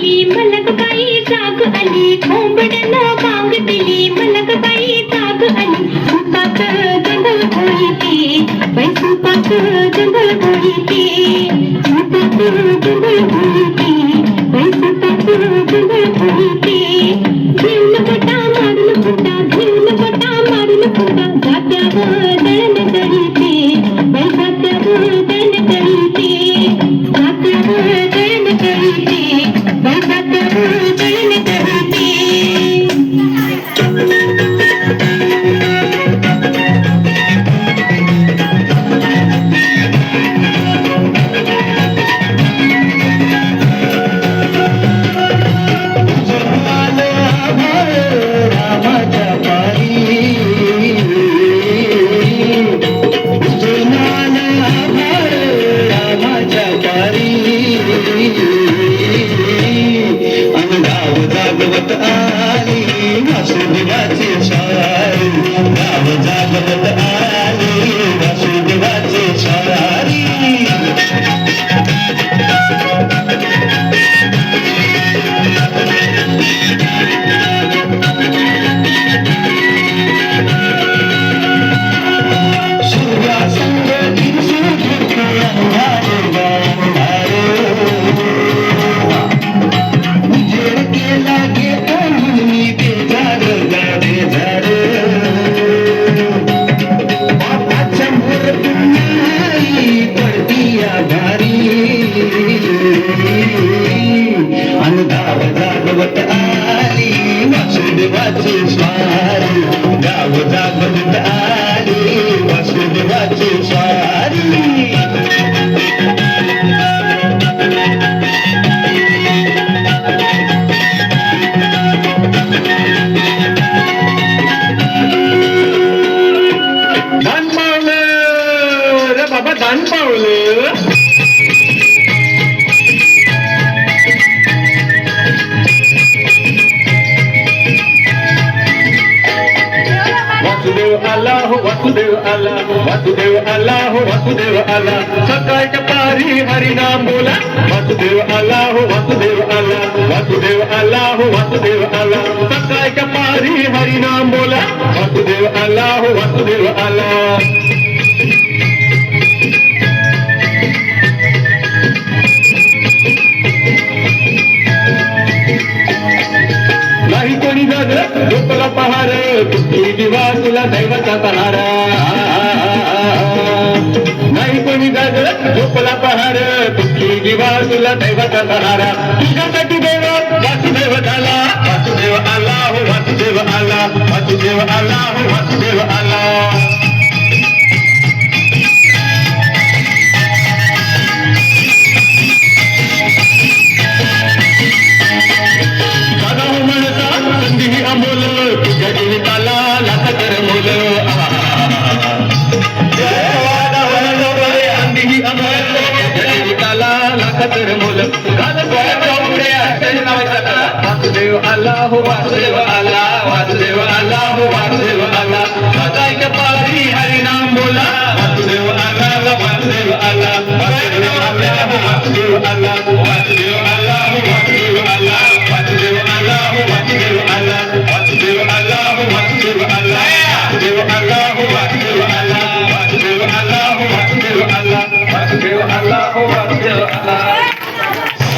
दिली मलकबाई जाग आली, कोंबड्यानं बांग दिली मलकबाई जाग आली. सुपात जंगल बोलती बाई, सुपात जंगल बोलती, सुपात जंगल बोलती बाई, सुपात जंगल बोलती. घेऊन बोटा मारून फुटा, घेऊन बोटा मारून फुटा, जात्यावर दळण दळीते बाई, जात्यावर दळण दळीते, जात्यावर दळण दळीते बाई, जात्यावर दळण दळीते. जागवत आली वासुदेवाची सारी, गाव जागवत आली वासुदेवाची सारी. सूर्यासंग दिवशी अंधार अंधार, उजेड केला घेतो मी बेजार बेजार. बापाच्या मोरतून नाही पडती आभारी, अन गाव जागवत आली वासुदेवाची स्वारी, गाव जागवत आली वासुदेवाची स्वारी. दान पावलं रे बाबा, दान पावलं. वासुदेव आला हो, वासुदेव आला, वासुदेव आला हो, वासुदेव आला. सकाळच्या पारी हरिनाम बोला, वासुदेव आला हो, वासुदेव आला, वासुदेव आला हो, वासुदेव आला. सकाळच्या पारी हरिनाम बोला, वासुदेव आला हो, वासुदेव आला. नाही कोणी जागलं झोपला पहार, तुझी दिवा तुला दैवाचा सहारा. नाही कोणी जागलं झोपला पहार, तुझी दिवा तुला दैवाचा सहारा. तुझ्यासाठी देव वासुदेव झाला, वासुदेव आला हो, वासुदेव आला, वासुदेव आला हो, वासुदेव आला. संधी अमोल तुझ्या जीविताला लाख कर मोल. संधी अमोल तुझ्या जीविताला लाख कर मोल. वासुदेव आला हो, वासुदेव